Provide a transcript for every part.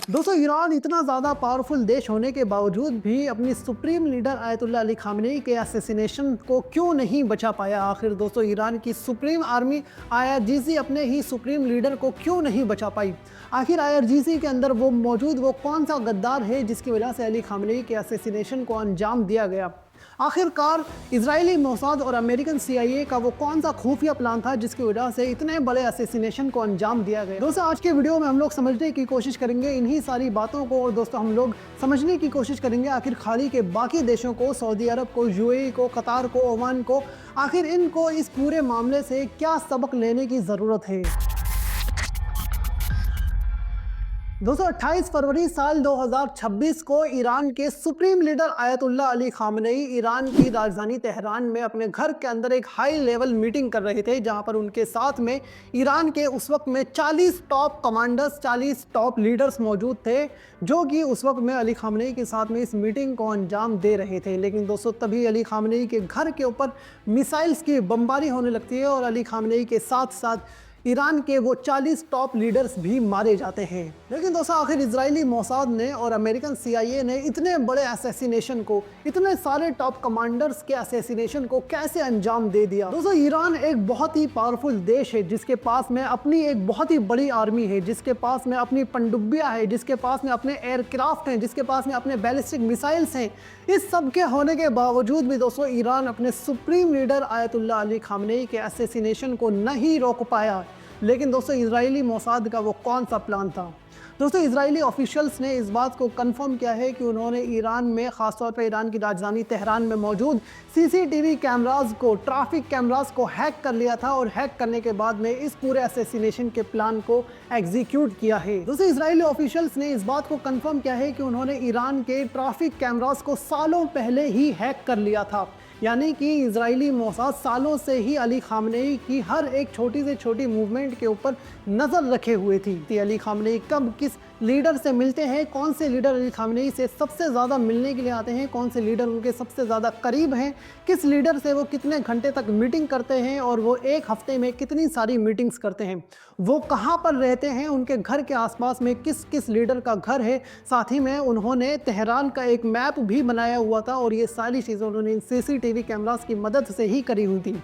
दोस्तों ईरान इतना ज़्यादा पावरफुल देश होने के बावजूद भी अपनी supreme leader ayatollah Ali Khamenei के असैसिनेशन को क्यों नहीं बचा पाया। आखिर दोस्तों ईरान की सुप्रीम आर्मी आईआरजीसी अपने ही सुप्रीम लीडर को क्यों नहीं बचा पाई। आखिर आईआरजीसी के अंदर वो कौन सा गद्दार है जिसकी वजह से अली खामनेई के असैसिनेशन को अंजाम दिया गया। आखिरकार इजरायली मोसाद और अमेरिकन सीआईए का वो कौन सा खुफिया प्लान था जिसकी वजह से इतने बड़े असैसिनेशन को अंजाम दिया गया। दोस्तों आज के वीडियो में हम लोग समझने की कोशिश करेंगे इन्हीं सारी बातों को, और दोस्तों हम लोग समझने की कोशिश करेंगे आखिर खाड़ी के बाकी देशों को, सऊदी अरब को, यूएई को, कतार को, ओमान को, आखिर इनको इस पूरे मामले से क्या सबक लेने की ज़रूरत है। दोस्तों 28 फरवरी साल 2026 को ईरान के supreme leader ayatollah Ali Khamenei Iran की राजधानी तेहरान में अपने घर के अंदर एक हाई लेवल मीटिंग कर रहे थे, जहां पर उनके साथ में ईरान के उस वक्त में 40 टॉप कमांडर्स, 40 टॉप लीडर्स मौजूद थे, जो कि उस वक्त में अली खामनेई के साथ में इस मीटिंग को अंजाम दे रहे थे। लेकिन दोस्तों तभी अली खामनेई के घर के ऊपर मिसाइल्स की बमबारी होने लगती है और अली खामनेई के साथ साथ ईरान के वो 40 टॉप लीडर्स भी मारे जाते हैं। लेकिन दोस्तों आखिर इजरायली मोसाद ने और अमेरिकन सीआईए ने इतने बड़े असैसिनेशन को, इतने सारे टॉप कमांडर्स के असैसिनेशन को कैसे अंजाम दे दिया। दोस्तों ईरान एक बहुत ही पावरफुल देश है जिसके पास में अपनी एक बहुत ही बड़ी आर्मी है, जिसके पास में अपनी पनडुब्बियां है, जिसके पास में अपने एयरक्राफ्ट हैं, जिसके पास में अपने बैलिस्टिक मिसाइल्स हैं। इस सब के होने के बावजूद भी दोस्तों ईरान अपने supreme leader ayatollah Ali Khamenei के असैसिनेशन को नहीं रोक पाया। लेकिन दोस्तों इजरायली मोसाद का वो कौन सा प्लान था। दोस्तों इजरायली ऑफिशियल्स ने इस बात को कंफर्म किया है कि उन्होंने ईरान में, ख़ासतौर पर ईरान की राजधानी तेहरान में मौजूद सीसीटीवी कैमरास को, ट्रैफिक कैमरास को हैक कर लिया था और हैक करने के बाद में इस पूरे असैसिनेशन के प्लान को एग्जीक्यूट किया है। दोस्तों इजरायली ऑफिशियल्स ने इस बात को कंफर्म किया है कि उन्होंने ईरान के ट्रैफिक कैमरास को सालों पहले ही हैक कर लिया था, यानी कि इजरायली मोसाद सालों से ही अली खामनेई की हर एक छोटी से छोटी मूवमेंट के ऊपर नज़र रखे हुए थी। अली खामनेई कब किस लीडर से मिलते हैं, कौन से लीडर अली खामनेई से सबसे ज़्यादा मिलने के लिए आते हैं, कौन से लीडर उनके सबसे ज़्यादा करीब हैं, किस लीडर से वो कितने घंटे तक मीटिंग करते हैं और वो एक हफ्ते में कितनी सारी मीटिंग्स करते हैं, वो कहाँ पर रहते हैं, उनके घर के आसपास में किस किस लीडर का घर है। साथ ही में उन्होंने तेहरान का एक मैप भी बनाया हुआ था और ये सारी चीज़ें उन्होंने सीसीटीवी कैमरास की मदद से ही करी हुई थी।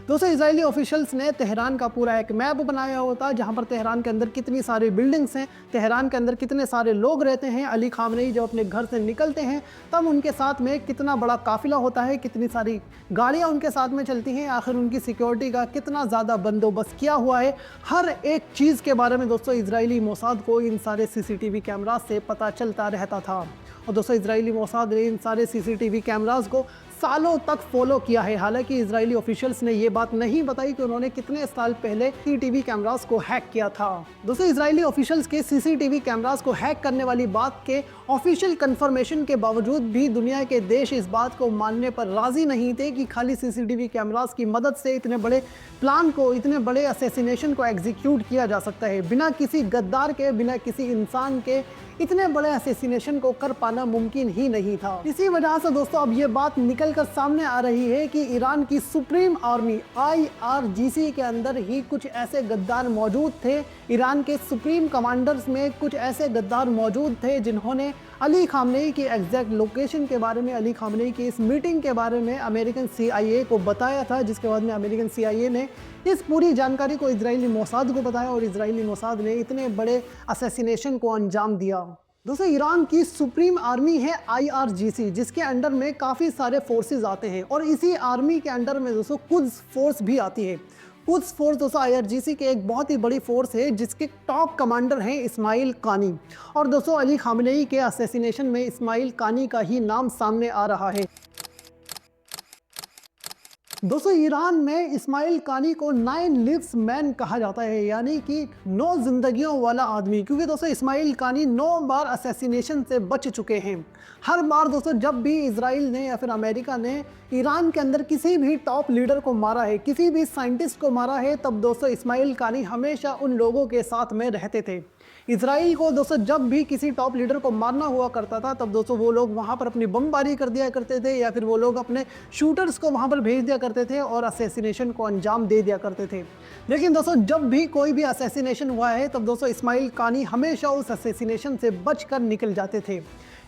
दोस्तों इजरायली ऑफिशियल्स ने तेहरान का पूरा एक मैप बनाया हुआ था, जहां पर तेहरान के अंदर कितनी सारी बिल्डिंग्स हैं, तेहरान के अंदर कितने सारे लोग रहते हैं, अली खामनेई जब अपने घर से निकलते हैं तब उनके साथ में कितना बड़ा काफिला होता है, कितनी सारी गाड़ियां उनके साथ में चलती हैं, आखिर उनकी सिक्योरिटी का कितना ज़्यादा बंदोबस्त किया हुआ है। हर एक चीज़ के बारे में दोस्तों इजरायली मोसाद को इन सारे सीसीटीवी कैमराज से पता चलता रहता था। और दोस्तों इजरायली मोसाद ने इन सारे सीसीटीवी कैमराज को सालों तक फॉलो किया है। हालांकि इजरायली ऑफिशियल्स ने ये बात नहीं बताई कि उन्होंने कितने साल पहले सीसीटीवी कैमरास को हैक किया था। दोस्तों इजरायली ऑफिशियल्स के सीसीटीवी कैमरास को हैक करने वाली बात के ऑफिशियल कंफर्मेशन के बावजूद भी दुनिया के देश इस बात को मानने पर राजी नहीं थे कि खाली सीसीटीवी कैमरास की मदद से इतने बड़े प्लान को, इतने बड़े असैसिनेशन को एग्जीक्यूट किया जा सकता है। बिना किसी गद्दार के, बिना किसी इंसान के इतने बड़े असैसिनेशन को कर पाना मुमकिन ही नहीं था। इसी वजह से दोस्तों अब ये बात निकल कर सामने आ रही है कि ईरान की सुप्रीम आर्मी आईआरजीसी के अंदर ही कुछ ऐसे गद्दार मौजूद थे। ईरान के सुप्रीम कमांडर्स में कुछ ऐसे गद्दार मौजूद थे जिन्होंने अली खामनेई की एग्जैक्ट लोकेशन के बारे में, अली खामनेई की इस मीटिंग के बारे में अमेरिकन सीआईए को बताया था, जिसके बाद में अमेरिकन सीआईए ने इस पूरी जानकारी को इजरायली मोसाद को बताया और इजरायली मोसाद ने इतने बड़े असैसिनेशन को अंजाम दिया। दोस्तों ईरान की सुप्रीम आर्मी है आईआरजीसी, जिसके अंडर में काफ़ी सारे फोर्सेस आते हैं और इसी आर्मी के अंडर में दोस्तों कुद्स फोर्स भी आती है। कुद्स फोर्स दोस्तों आईआरजीसी के एक बहुत ही बड़ी फोर्स है जिसके टॉप कमांडर हैं इस्माइल कानी। और दोस्तों अली खामनेई के असैसिनेशन में इस्माइल कानी का ही नाम सामने आ रहा है। दोस्तों ईरान में इस्माइल कानी को 9 लिव्स मैन कहा जाता है, यानी कि 9 जिंदगियों वाला आदमी, क्योंकि दोस्तों इस्माइल कानी 9 बार असैसिनेशन से बच चुके हैं। हर बार दोस्तों जब भी इजराइल ने या फिर अमेरिका ने ईरान के अंदर किसी भी टॉप लीडर को मारा है, किसी भी साइंटिस्ट को मारा है, तब दोस्तों इस्माइल कानी हमेशा उन लोगों के साथ में रहते थे। इसराइल को दोस्तों जब भी किसी टॉप लीडर को मारना हुआ करता था तब दोस्तों वो लोग वहाँ पर अपनी बमबारी कर दिया करते थे या फिर वो लोग अपने शूटर्स को वहाँ पर भेज दिया करते थे और असैसिनेशन को अंजाम दे दिया करते थे। लेकिन दोस्तों जब भी कोई भी असैसिनेशन हुआ है तब दोस्तों इस्माइल कानी हमेशा उस असैसिनेशन से बचकर निकल जाते थे।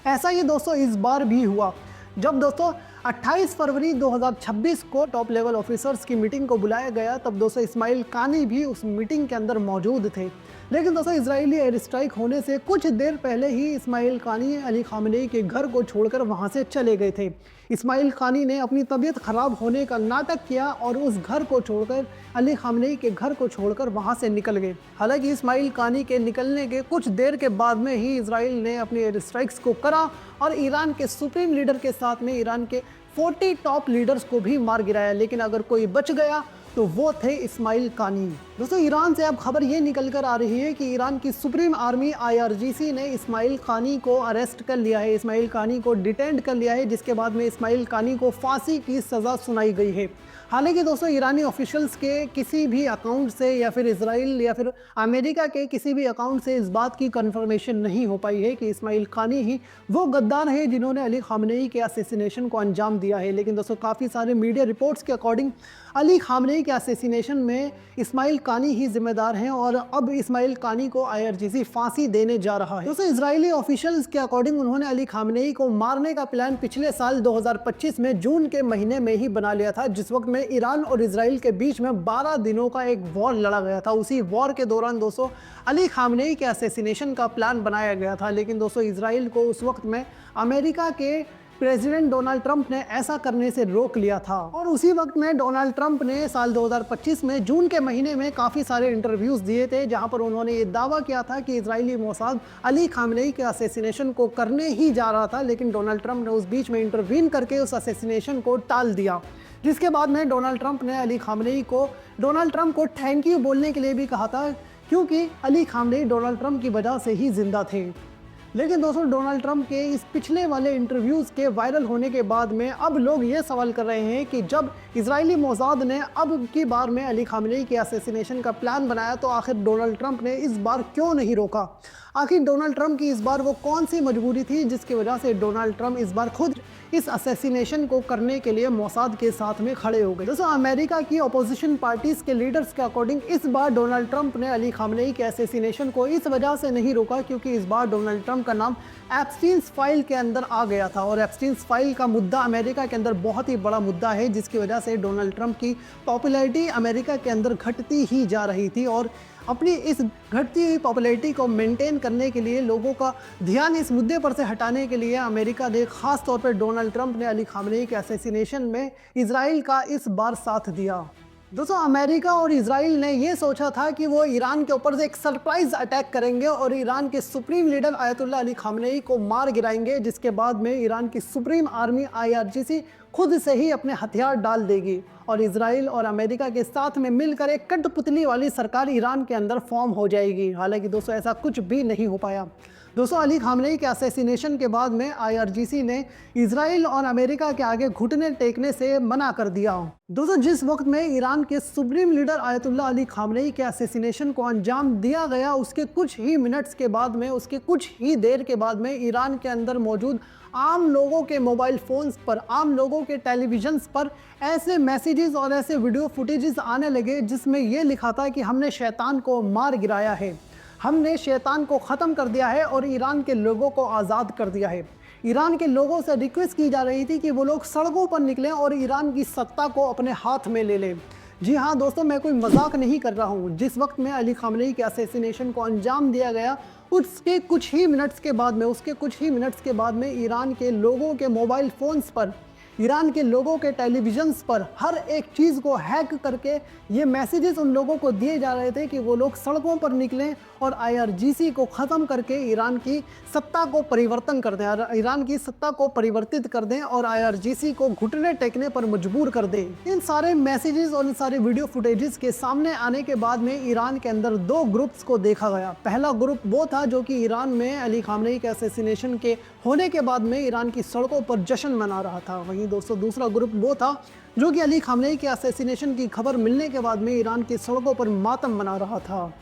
ऐसा ही दोस्तों इस बार भी हुआ जब दोस्तों 28 फरवरी 2026 को टॉप लेवल ऑफिसर्स की मीटिंग को बुलाया गया। तब दोस्तों इस्माइल कानी भी उस मीटिंग के अंदर मौजूद थे। लेकिन दोस्तों इजरायली एयर स्ट्राइक होने से कुछ देर पहले ही इस्माइल कानी अली खामनेई के घर को छोड़कर वहां से चले गए थे। इस्माइल कानी ने अपनी तबीयत खराब होने का नाटक किया और उस घर को छोड़कर अली खामनेई के घर को छोड़कर वहां से निकल गए। हालांकि इस्माइल कानी के निकलने के कुछ देर के बाद में ही इजराइल ने अपनी एयर स्ट्राइक्स को करा और ईरान के सुप्रीम लीडर के साथ में ईरान के 40 टॉप लीडर्स को भी मार गिराया। लेकिन अगर कोई बच गया तो वो थे इस्माइल कानी। दोस्तों ईरान से अब खबर ये निकल कर आ रही है कि ईरान की सुप्रीम आर्मी IRGC ने इस्माइल कानी को अरेस्ट कर लिया है, इस्माइल कानी को डिटेंड कर लिया है, जिसके बाद में इस्माइल कानी को फांसी की सज़ा सुनाई गई है। हालांकि दोस्तों ईरानी ऑफिशियल्स के किसी भी अकाउंट से या फिर इजराइल या फिर अमेरिका के किसी भी अकाउंट से इस बात की कंफर्मेशन नहीं हो पाई है कि इस्माइल कानी ही वो गद्दार है जिन्होंने अली खामनेई के असैसिनेशन को अंजाम दिया है। लेकिन दोस्तों काफ़ी सारे मीडिया रिपोर्ट्स के अकॉर्डिंग अली खामनेई के असैसिनेशन में इस्माइल कानी ही जिम्मेदार हैं और अब इस्माइल कानी को IRGC फांसी देने जा रहा है। दोस्तों इजरायली ऑफिशियल्स के अकॉर्डिंग उन्होंने अली खामनेई को मारने का प्लान पिछले साल 2025 में जून के महीने में ही बना लिया था, जिस वक्त में ईरान और इजराइल के बीच में 12 दिनों का एक वॉर लड़ा गया था। उसी वॉर के दौरान दोस्तों अली खामनेई के असैसिनेशन का प्लान बनाया गया था। लेकिन दोस्तों इजराइल को उस वक्त में अमेरिका के प्रेसिडेंट डोनाल्ड ट्रंप ने ऐसा करने से रोक लिया था और उसी वक्त में डोनाल्ड ट्रंप ने साल 2025 में जून के महीने में काफ़ी सारे इंटरव्यूज़ दिए थे, जहां पर उन्होंने ये दावा किया था कि इजरायली मोसाद अली खामनेई के असैसिनेशन को करने ही जा रहा था। लेकिन डोनाल्ड ट्रंप ने उस बीच में इंटरवीन करके उस असैसिनेशन को टाल दिया, जिसके बाद में डोनाल्ड ट्रंप ने अली खामनेई को डोनाल्ड ट्रंप को थैंक यू बोलने के लिए भी कहा था, क्योंकि अली खामनेई डोनाल्ड ट्रंप की वजह से ही जिंदा थे। लेकिन दोस्तों डोनाल्ड ट्रंप के इस पिछले वाले इंटरव्यूज़ के वायरल होने के बाद में अब लोग ये सवाल कर रहे हैं कि जब इजरायली मोसाद ने अब की बार में अली खामनेई के असैसिनेशन का प्लान बनाया तो आखिर डोनाल्ड ट्रंप ने इस बार क्यों नहीं रोका। आखिर डोनाल्ड ट्रंप की इस बार वो कौन सी मजबूरी थी जिसकी वजह से डोनाल्ड ट्रंप इस बार खुद इस असैसिनेशन को करने के लिए मोसाद के साथ में खड़े हो गए। दोस्तों अमेरिका की अपोजिशन पार्टीज के लीडर्स के अकॉर्डिंग इस बार डोनाल्ड ट्रंप ने अली खामनेई के असैसिनेशन को इस वजह से नहीं रोका क्योंकि इस बार डोनाल्ड ट्रंप का नाम एप्स्टीन्स फाइल के अंदर आ गया था और एप्स्टीन्स फाइल का मुद्दा अमेरिका के अंदर बहुत ही बड़ा मुद्दा है, जिसकी वजह से डोनाल्ड ट्रंप की पॉपुलैरिटी अमेरिका के अंदर घटती ही जा रही थी। और अपनी इस घटती हुई पॉपुलैरिटी को मेंटेन करने के लिए, लोगों का ध्यान इस मुद्दे पर से हटाने के लिए अमेरिका ने खास तौर पर डोनाल्ड ट्रंप ने अली खामनेई के असैसिनेशन में इजराइल का इस बार साथ दिया। दोस्तों अमेरिका और इजराइल ने ये सोचा था कि वो ईरान के ऊपर से एक सरप्राइज अटैक करेंगे और ईरान के supreme leader Ayatollah Ali Khamenei को मार गिराएंगे, जिसके बाद में ईरान की सुप्रीम आर्मी IRGC खुद से ही अपने हथियार डाल देगी और इजराइल और अमेरिका के साथ में मिलकर एक कठपुतली वाली सरकार ईरान के अंदर फॉर्म हो जाएगी। हालांकि दोस्तों ऐसा कुछ भी नहीं हो पाया। दोस्तों अली खामनेई के असैसिनेशन के बाद में IRGC ने इजराइल और अमेरिका के आगे घुटने टेकने से मना कर दिया। दोस्तों जिस वक्त में ईरान के supreme leader Ayatollah Ali Khamenei के असैसिनेशन को अंजाम दिया गया, उसके कुछ ही मिनट्स के बाद में, उसके कुछ ही देर के बाद में ईरान के अंदर मौजूद आम लोगों के मोबाइल फ़ोन्स पर, आम लोगों के टेलीविजन्स पर ऐसे मैसेजेस और ऐसे वीडियो फुटेजेस आने लगे जिसमें यह लिखा था कि हमने शैतान को मार गिराया है, हमने शैतान को ख़त्म कर दिया है और ईरान के लोगों को आज़ाद कर दिया है। ईरान के लोगों से रिक्वेस्ट की जा रही थी कि वो लोग सड़कों पर निकलें और ईरान की सत्ता को अपने हाथ में ले लें। जी हाँ दोस्तों, मैं कोई मजाक नहीं कर रहा हूँ। जिस वक्त में अली खामनेई के असैसिनेशन को अंजाम दिया गया, उसके कुछ ही मिनट्स के बाद में ईरान के लोगों के मोबाइल फ़ोन्स पर, ईरान के लोगों के टेलीविजन्स पर हर एक चीज़ को हैक करके ये मैसेजेस उन लोगों को दिए जा रहे थे कि वो लोग सड़कों पर निकलें और IRGC को ख़त्म करके ईरान की सत्ता को परिवर्तन कर दें, ईरान की सत्ता को परिवर्तित कर दें और IRGC को घुटने टेकने पर मजबूर कर दें। इन सारे मैसेजेस और इन सारे वीडियो फुटेजेस के सामने आने के बाद में ईरान के अंदर दो ग्रुप्स को देखा गया। पहला ग्रुप वो था जो कि ईरान में अली खामनेई के असैसिनेशन के होने के बाद में ईरान की सड़कों पर जश्न मना रहा था। वहीं दोस्तों दूसरा ग्रुप वो था जो कि अली खामनेई के असैसिनेशन की खबर मिलने के बाद में ईरान की सड़कों पर मातम मना रहा था।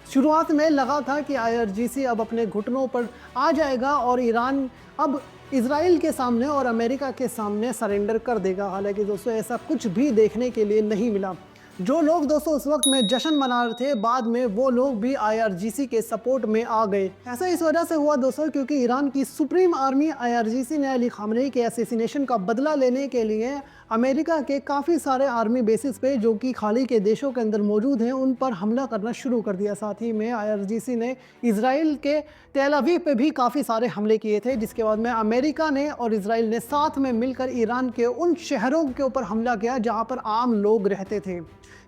शुरुआत में लगा था कि आईआरजीसी अब अपने घुटनों पर आ जाएगा और ईरान अब इजराइल के सामने और अमेरिका के सामने सरेंडर कर देगा। हालांकि दोस्तों ऐसा कुछ भी देखने के लिए नहीं मिला। जो लोग दोस्तों उस वक्त में जश्न मना रहे थे, बाद में वो लोग भी आईआरजीसी के सपोर्ट में आ गए। ऐसा इस वजह से हुआ दोस्तों क्योंकि ईरान की सुप्रीम आर्मी आईआरजीसी ने अली खामनेई के असैसिनेशन का बदला लेने के लिए अमेरिका के काफ़ी सारे आर्मी बेसिस पे जो कि खाड़ी के देशों के अंदर मौजूद हैं उन पर हमला करना शुरू कर दिया। साथ ही में आईआरजीसी ने इजराइल के तेल अवीव पे भी काफ़ी सारे हमले किए थे, जिसके बाद में अमेरिका ने और इजराइल ने साथ में मिलकर ईरान के उन शहरों के ऊपर हमला किया जहां पर आम लोग रहते थे,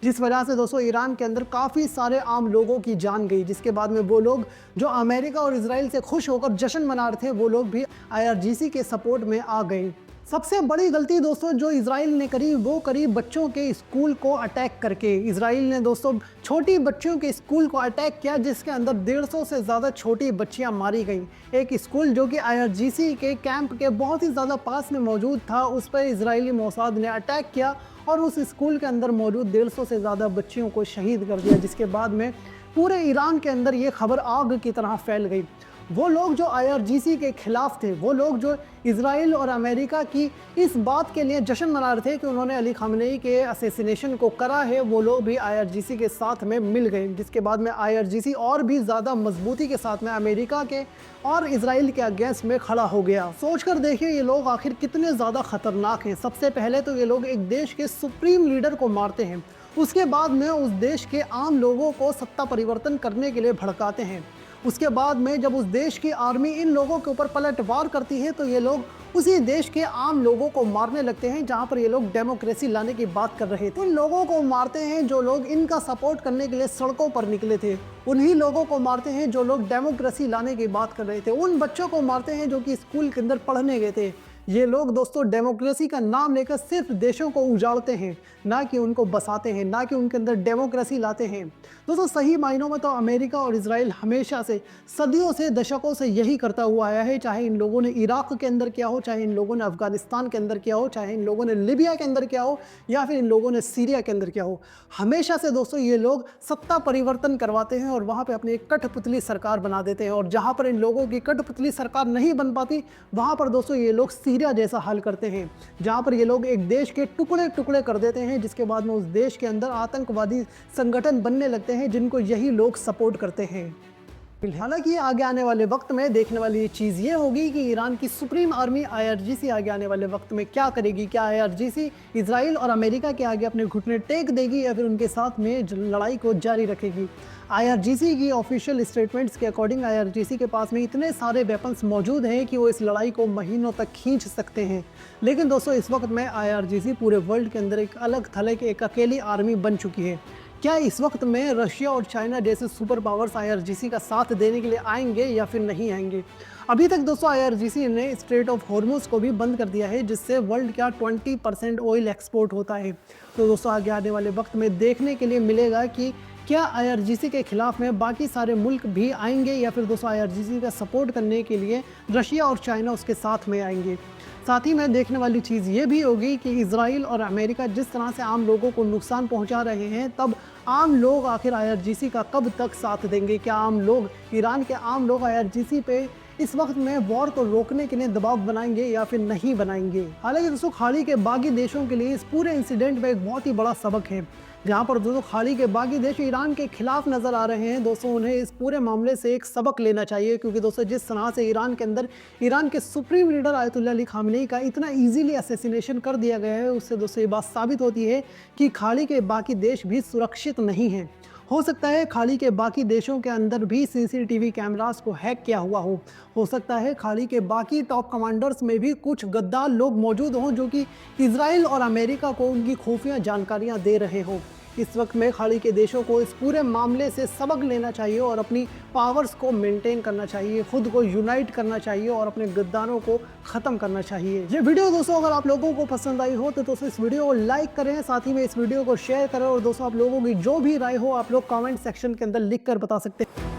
जिस वजह से दोस्तों ईरान के अंदर काफ़ी सारे आम लोगों की जान गई। जिसके बाद में वो लोग जो अमेरिका और इजराइल से खुश होकर जश्न मना रहे थे वो लोग भी आईआरजीसी के सपोर्ट में आ गए। सबसे बड़ी गलती दोस्तों जो इजराइल ने करी वो करी बच्चों के स्कूल को अटैक करके। इजराइल ने दोस्तों छोटी बच्चियों के स्कूल को अटैक किया, जिसके अंदर 150 से ज़्यादा छोटी बच्चियां मारी गईं। एक स्कूल जो कि आईआरजीसी के कैंप के बहुत ही ज़्यादा पास में मौजूद था, उस पर इजरायली मोसाद ने अटैक किया और उस स्कूल के अंदर मौजूद 150 से ज़्यादा बच्चियों को शहीद कर दिया। जिसके बाद में पूरे ईरान के अंदर ये खबर आग की तरह फैल गई। वो लोग जो आईआरजीसी के खिलाफ थे, वो लोग जो इजराइल और अमेरिका की इस बात के लिए जश्न मना रहे थे कि उन्होंने अली खामनेई के असैसिनेशन को करा है, वो लोग भी आईआरजीसी के साथ में मिल गए। जिसके बाद में आईआरजीसी और भी ज़्यादा मजबूती के साथ में अमेरिका के और इजराइल के अगेंस्ट में खड़ा हो गया। सोच कर देखिए ये लोग आखिर कितने ज़्यादा ख़तरनाक हैं। सबसे पहले तो ये लोग एक देश के सुप्रीम लीडर को मारते हैं, उसके बाद में उस देश के आम लोगों को सत्ता परिवर्तन करने के लिए भड़काते हैं। उसके बाद में जब उस देश की आर्मी इन लोगों के ऊपर पलटवार करती है तो ये लोग उसी देश के आम लोगों को मारने लगते हैं जहां पर ये लोग डेमोक्रेसी लाने की बात कर रहे थे। उन लोगों को मारते हैं जो लोग इनका सपोर्ट करने के लिए सड़कों पर निकले थे, उन्हीं लोगों को मारते हैं जो लोग डेमोक्रेसी लाने की बात कर रहे थे, उन बच्चों को मारते हैं जो कि स्कूल के अंदर पढ़ने गए थे। ये लोग दोस्तों डेमोक्रेसी का नाम लेकर सिर्फ देशों को उजाड़ते हैं, ना कि उनको बसाते हैं, ना कि उनके अंदर डेमोक्रेसी लाते हैं। दोस्तों सही मायनों में तो अमेरिका और इजराइल हमेशा से सदियों से दशकों से यही करता हुआ आया है। चाहे इन लोगों ने इराक के अंदर किया हो, चाहे इन लोगों ने अफगानिस्तान के अंदर किया हो, चाहे इन लोगों ने लीबिया के अंदर किया हो, या फिर इन लोगों ने सीरिया के अंदर किया हो, हमेशा से दोस्तों ये लोग सत्ता परिवर्तन करवाते हैं और वहाँ पर अपनी एक कठपुतली सरकार बना देते हैं। और जहाँ पर इन लोगों की कठपुतली सरकार नहीं बन पाती वहाँ पर दोस्तों ये लोग सीरिया जैसा हाल करते हैं, जहाँ पर ये लोग एक देश के टुकड़े टुकड़े कर देते हैं, जिसके बाद में उस देश के अंदर आतंकवादी संगठन बनने लगते हैं जिनको यही लोग सपोर्ट करते हैं। हालांकि आगे आने वाले वक्त में देखने वाली चीज़ ये होगी कि ईरान की सुप्रीम आर्मी आईआरजीसी आगे आने वाले वक्त में क्या करेगी। क्या आईआरजीसी इजराइल और अमेरिका के आगे अपने घुटने टेक देगी या फिर उनके साथ में लड़ाई को जारी रखेगी। आईआरजीसी की ऑफिशियल स्टेटमेंट्स के अकॉर्डिंग आईआरजीसी के पास में इतने सारे वेपन्स मौजूद हैं कि वो इस लड़ाई को महीनों तक खींच सकते हैं। लेकिन दोस्तों इस वक्त में आईआरजीसी पूरे वर्ल्ड के अंदर एक अलग थलग की एक अकेली आर्मी बन चुकी है। क्या इस वक्त में रशिया और चाइना जैसे सुपर पावर्स आईआरजीसी का साथ देने के लिए आएंगे या फिर नहीं आएंगे? अभी तक दोस्तों आईआरजीसी ने स्ट्रेट ऑफ हॉर्मुज को भी बंद कर दिया है, जिससे वर्ल्ड का 20% ऑयल एक्सपोर्ट होता है। तो दोस्तों आगे आने वाले वक्त में देखने के लिए मिलेगा कि क्या आईआरजीसी के खिलाफ में बाकी सारे मुल्क भी आएंगे या फिर दोस्तों आईआरजीसी का सपोर्ट करने के लिए रशिया और चाइना उसके साथ में आएंगे। साथ ही में देखने वाली चीज़ ये भी होगी कि इजराइल और अमेरिका जिस तरह से आम लोगों को नुकसान पहुंचा रहे हैं, तब आम लोग आखिर आईआरजीसी का कब तक साथ देंगे? क्या आम लोग, ईरान के आम लोग आईआरजीसी पे इस वक्त में वॉर को रोकने के लिए दबाव बनाएंगे या फिर नहीं बनाएंगे? हालांकि दोस्तों खाड़ी के बागी देशों के लिए इस पूरे इंसिडेंट में एक बहुत ही बड़ा सबक है। जहाँ पर दोस्तों खाड़ी के बाकी देश ईरान के खिलाफ नज़र आ रहे हैं, दोस्तों उन्हें इस पूरे मामले से एक सबक लेना चाहिए। क्योंकि दोस्तों जिस तरह से ईरान के अंदर ईरान के supreme leader Ayatollah Ali Khamenei का इतना इजीली असैसिनेशन कर दिया गया है, उससे दोस्तों ये बात साबित होती है कि खाड़ी के बाकी देश भी सुरक्षित नहीं हैं। हो सकता है खाड़ी के बाकी देशों के अंदर भी सीसीटीवी कैमरास को हैक किया हुआ हो सकता है खाड़ी के बाकी टॉप कमांडर्स में भी कुछ गद्दार लोग मौजूद हों जो कि इजराइल और अमेरिका को उनकी खुफिया जानकारियां दे रहे हों। इस वक्त में खाड़ी के देशों को इस पूरे मामले से सबक लेना चाहिए और अपनी पावर्स को मेंटेन करना चाहिए, खुद को यूनाइट करना चाहिए और अपने गद्दारों को ख़त्म करना चाहिए। ये वीडियो दोस्तों अगर आप लोगों को पसंद आई हो तो दोस्तों इस वीडियो को लाइक करें, साथ ही में इस वीडियो को शेयर करें और दोस्तों आप लोगों की जो भी राय हो आप लोग कमेंट सेक्शन के अंदर लिख कर बता सकते हैं।